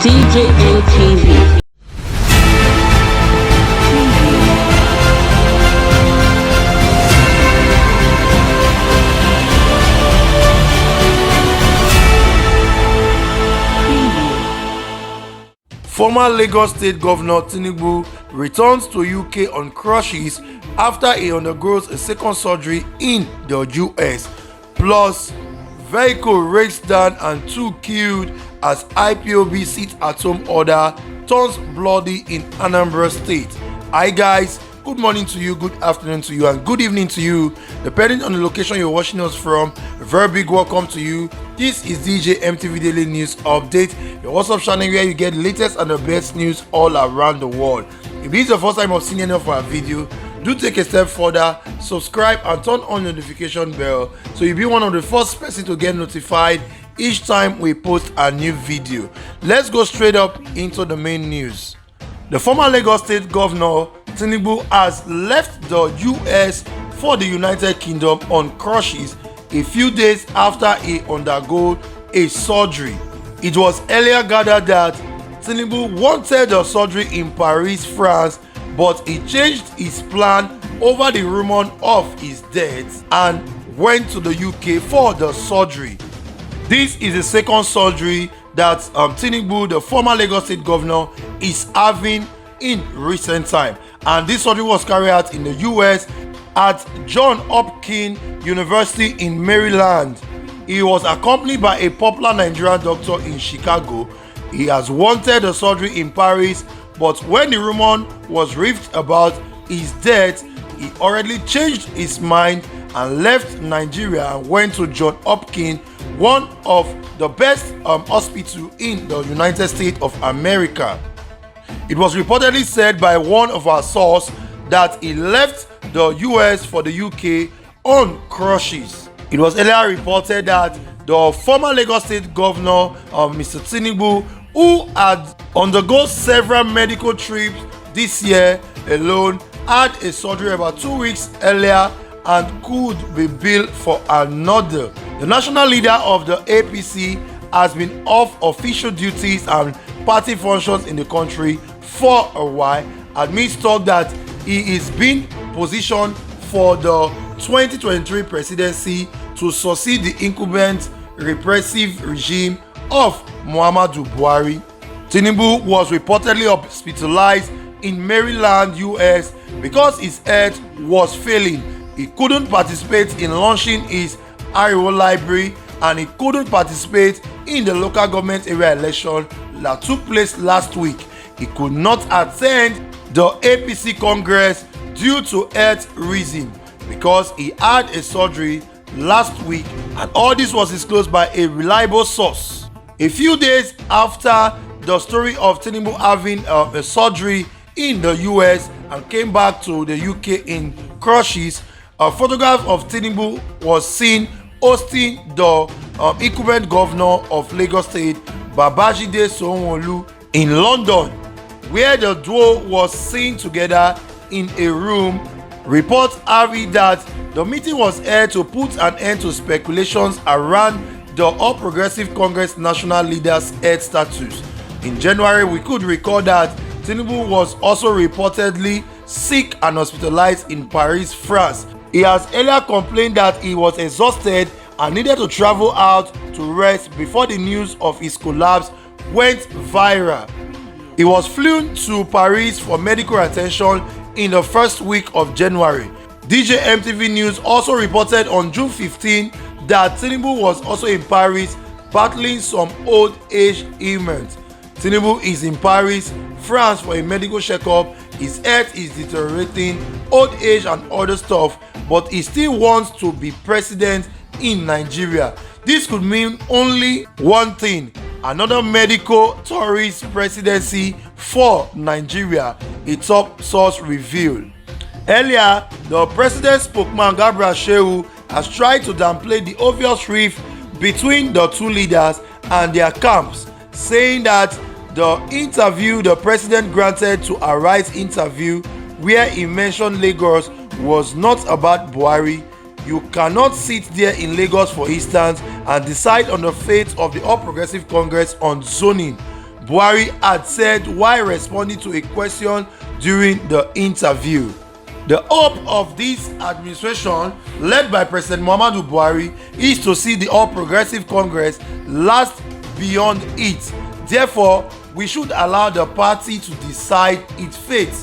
CJN TV. Former Lagos State Governor Tinubu returns to UK on crutches after he undergoes a second surgery in the US. Plus, vehicle raced down and 2 killed as IPOB sit-at-home order turns bloody in Anambra State. Hi guys, good morning to you, good afternoon to you, and good evening to you, depending on the location you're watching us from. A very big welcome to you. This is DJ MTV Daily News Update, your WhatsApp channel where you get the latest and the best news all around the world. If this is the first time of seeing any of our video, do take a step further, subscribe and turn on the notification bell so you'll be one of the first person to get notified each time we post a new video. Let's go straight up into the main news. The former Lagos State Governor Tinubu has left the US for the United Kingdom on crutches a few days after he undergo a surgery. It was earlier gathered that Tinubu wanted the surgery in Paris, France, but he changed his plan over the rumor of his death and went to the UK for the surgery. This is the second surgery that Tinubu, the former Lagos State Governor, is having in recent time, and this surgery was carried out in the US at Johns Hopkins University in Maryland. He was accompanied by a popular Nigerian doctor in Chicago. He has wanted the surgery in Paris, but when the rumor was riffed about his death, he already changed his mind and left Nigeria and went to Johns Hopkins, one of the best hospitals in the United States of America. It was reportedly said by one of our sources that he left the US for the UK on crutches. It was earlier reported that the former Lagos State Governor, Mr. Tinubu, who had undergone several medical trips this year alone, had a surgery about 2 weeks earlier and could be billed for another. The national leader of the APC has been off official duties and party functions in the country for a while, amidst talk that he is being positioned for the 2023 presidency to succeed the incumbent repressive regime of Muhammadu Buhari. Tinubu was reportedly hospitalized in Maryland, US because his health was failing. He couldn't participate in launching his H0 library and he couldn't participate in the local government area election that took place last week. He could not attend the APC Congress due to health reasons because he had a surgery last week, and all this was disclosed by a reliable source. A few days after the story of Tinubu having a surgery in the US and came back to the UK in crutches, a photograph of Tinubu was seen hosting the incumbent governor of Lagos State, Babajide Sanwo-Olu, in London, where the duo was seen together in a room. Reports have it that the meeting was held to put an end to speculations around the All Progressive Congress national leader's health status. In January, we could recall that Tinubu was also reportedly sick and hospitalized in Paris, France. He has earlier complained that he was exhausted and needed to travel out to rest before the news of his collapse went viral. He was flown to Paris for medical attention in the first week of January. DJ MTV News also reported on June 15 that Tinubu was also in Paris battling some old age ailments. Tinubu is in Paris, France for a medical checkup. His health is deteriorating, old age and other stuff, but he still wants to be president in Nigeria. This could mean only one thing: another medical tourist presidency for Nigeria, a top source revealed. Earlier, the president's spokesman Gabriel Shehu has tried to downplay the obvious rift between the two leaders and their camps, saying that the interview the president granted to Arise interview, where he mentioned Lagos, was not about Buhari. You cannot sit there in Lagos, for instance, and decide on the fate of the All Progressive Congress on zoning. Buhari had said while responding to a question during the interview. The hope of this administration, led by President Muhammadu Buhari, is to see the All Progressive Congress last beyond it. Therefore, we should allow the party to decide its fate.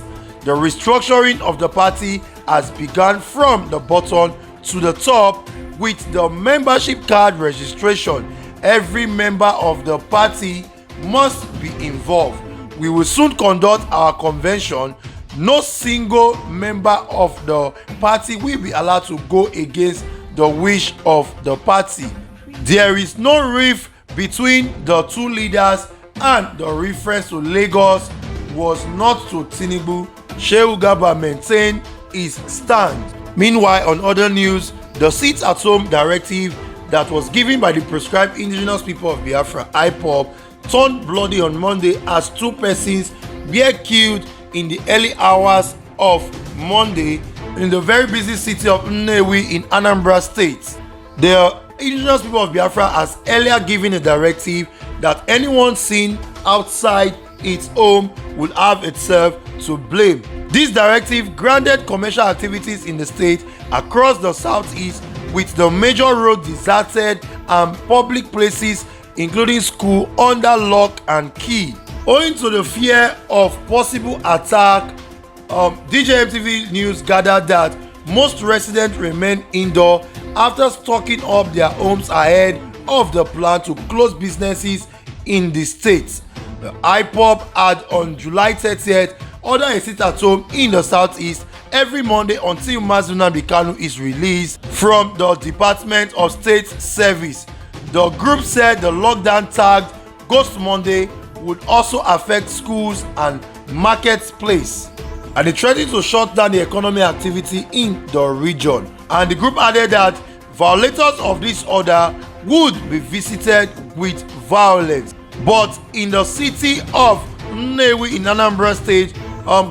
The restructuring of the party has begun from the bottom to the top with the membership card registration. Every member of the party must be involved. We will soon conduct our convention. No single member of the party will be allowed to go against the wish of the party. There is no rift between the two leaders, and the reference to Lagos was not to Tinubu. Shehu Garba maintained his stand. Meanwhile, on other news, the sit-at-home directive that was given by the proscribed indigenous people of Biafra, IPOB, turned bloody on Monday as 2 persons were killed in the early hours of Monday in the very busy city of Nnewi in Anambra State. The indigenous people of Biafra has earlier given a directive that anyone seen outside its home will have itself to blame. This directive granted commercial activities in the state across the southeast, with the major road deserted and public places including school under lock and key. Owing to the fear of possible attack, DJMTV News gathered that most residents remain indoor after stocking up their homes ahead of the plan to close businesses in the state. The IPOB had on July 30th ordered a sit-at-home in the southeast every Monday until Mazi Nnamdi Kanu is released from the Department of State Service. The group said the lockdown tagged Ghost Monday would also affect schools and marketplace, and it threatened to shut down the economic activity in the region. And the group added that violators of this order would be visited with violence. But in the city of Nnewi in Anambra State,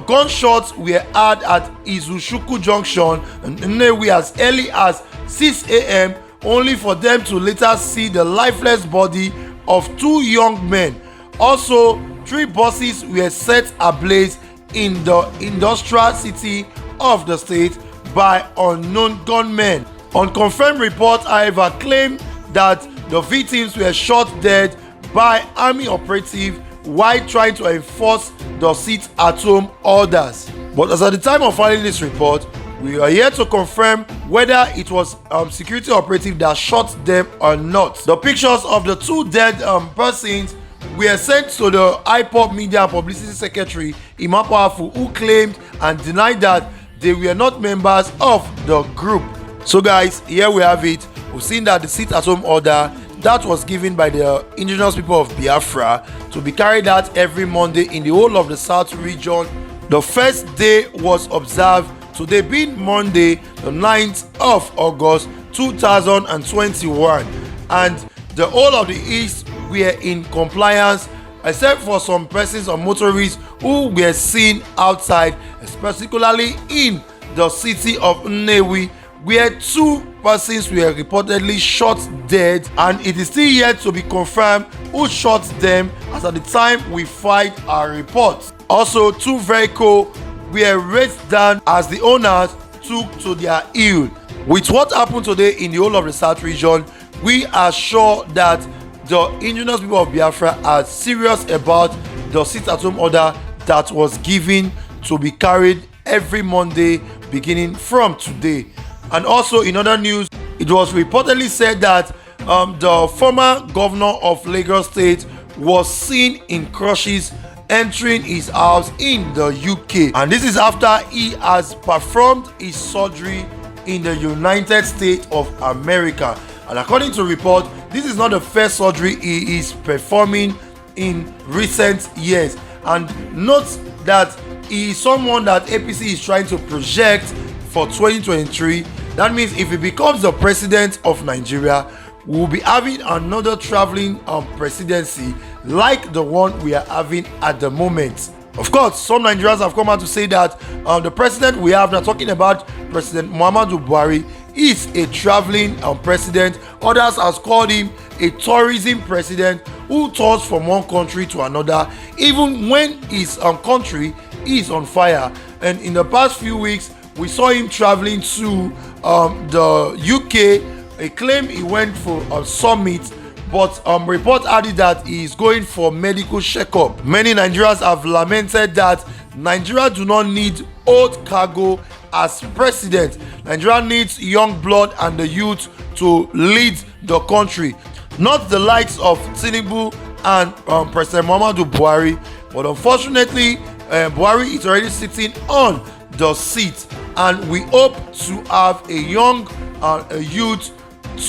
gunshots were heard at Izuchukwu Junction in Nnewi as early as 6 a.m. only for them to later see the lifeless body of 2 young men. Also, 3 buses were set ablaze in the industrial city of the state by unknown gunmen. Unconfirmed reports, however, claim that the victims were shot dead by army operatives while trying to enforce the sit-at-home orders. But as at the time of filing this report, we are here to confirm whether it was security operative that shot them or not. The pictures of the 2 dead persons were sent to the IPOB Media and Publicity Secretary Imam Powerful, who claimed and denied that they were not members of the group. So guys, here we have it. We've seen that the sit-at-home order that was given by the indigenous people of Biafra to be carried out every Monday in the whole of the South region. The first day was observed today being Monday, the 9th of August 2021, and the whole of the East were in compliance except for some persons or motorists who were seen outside, particularly in the city of Nnewi, where 2 persons were reportedly shot dead, and it is still yet to be confirmed who shot them as at the time we filed our report. Also, 2 vehicles were raised down as the owners took to their ill. With what happened today in the whole of the South region, we are sure that the indigenous people of Biafra are serious about the sit-at-home order that was given to be carried every Monday beginning from today. And also in other news, it was reportedly said that the former governor of Lagos State was seen in Crutches entering his house in the UK, and this is after he has performed his surgery in the United States of America. And according to report, this is not the first surgery he is performing in recent years. And note that he is someone that APC is trying to project for 2023. That means if he becomes the president of Nigeria, we will be having another traveling presidency like the one we are having at the moment. Of course, some Nigerians have come out to say that the president we have now, talking about President Muhammadu Buhari, is a traveling president. Others has called him a tourism president who tours from one country to another even when his country is on fire. And in the past few weeks we saw him traveling to the UK. He claimed he went for a summit, but reports added that he is going for medical checkup. Many Nigerians have lamented that Nigeria do not need old cargo as president. Nigeria needs young blood and the youth to lead the country, not the likes of Tinubu and President Muhammadu Buhari. But unfortunately, Buhari is already sitting on the seat, and we hope to have a young youth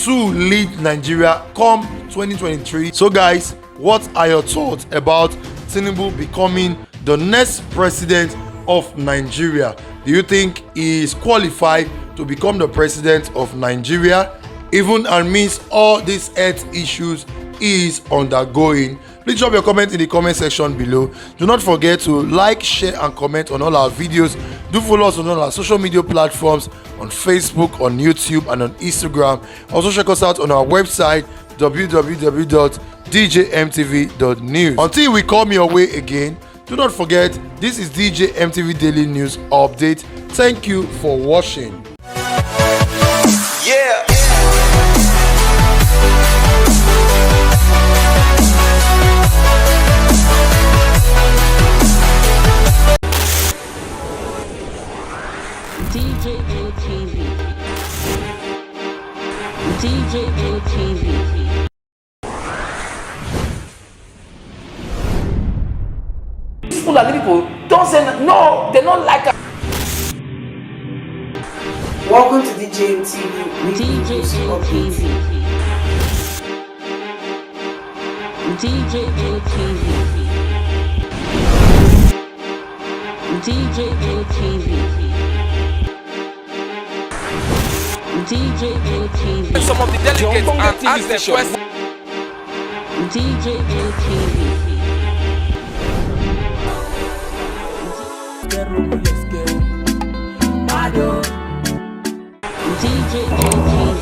to lead Nigeria come 2023. So guys, what are your thoughts about Tinubu becoming the next president of Nigeria? Do you think he is qualified to become the president of Nigeria, even amidst all these health issues he is undergoing? Please drop your comment in the comment section below. Do not forget to like, share and comment on all our videos. Do follow us on all our social media platforms, on Facebook, on YouTube and on Instagram. Also check us out on our website www.djmtv.news. Until we come your way again, do not forget, this is DJ MTV Daily News Update. Thank you for watching. Yeah. DJ MTV. DJ MTV. Fulani people don't say no, they don't like us. Welcome to DJ MTV. DJ MTV. DJ MTV. DJ MTV. DJ MTV. Some of the delegates and ask them questions. DJ MTV. DJ MTV.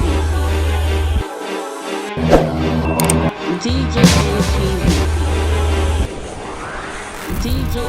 DJ MTV. DJ